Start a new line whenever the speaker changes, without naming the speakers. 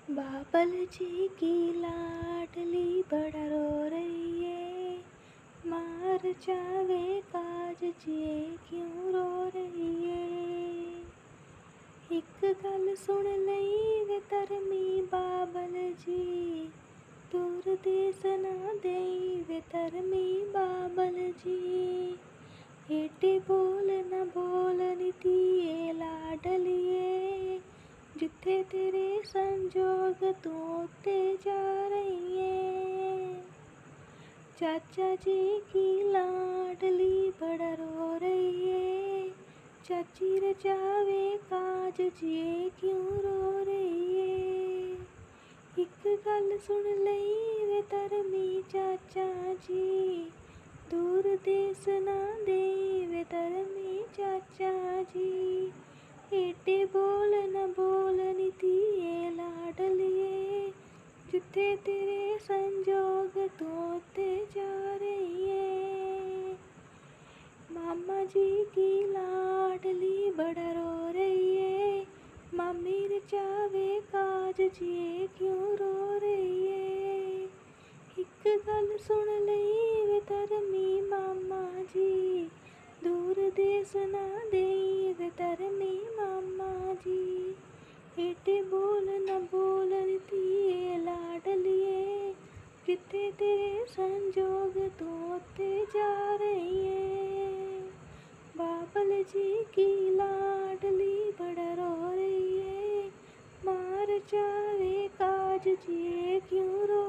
बाबल जी की लाडली बड़ा रो रही है, मार जावे काज जिए क्यों रो रही है। एक गल सुन लई वे धर्मी बाबल जी, दूर देस ना देई वे धर्मी बाबल जी। एटे बोल ना बोल नी धीए लाडलिए, जिथे तेरे संजोग तू उत्ते जा रही है। चाचा जी की लाडली बड़ा रो रही है, चाची रजावे काज जिए क्यों रो रही है। एक गल सुन लई वे धर्मी चाचा जी, दूर देस ना देई वे धर्मी चाचा जी। एटे बोल न बोल नी धीए लाडलिए, जिथे तेरे संजोग तू उत्ते जा रही है। मामा जी की लाडली बड़ा रो रही है, मामी रचावे काज जिए क्यों रो रही है। एक गल सुन लई वे धर्मी मामा जी, दूर देस ना देई वे धर्मी मामा जी। एटे बोल न बोल धीए लाडलिए, जिथे तेरे संजोग तू उत्ते जा रही है। बाबल जी की लाडली बड़ा रो रही है, मार जावे काज जिए क्यों रो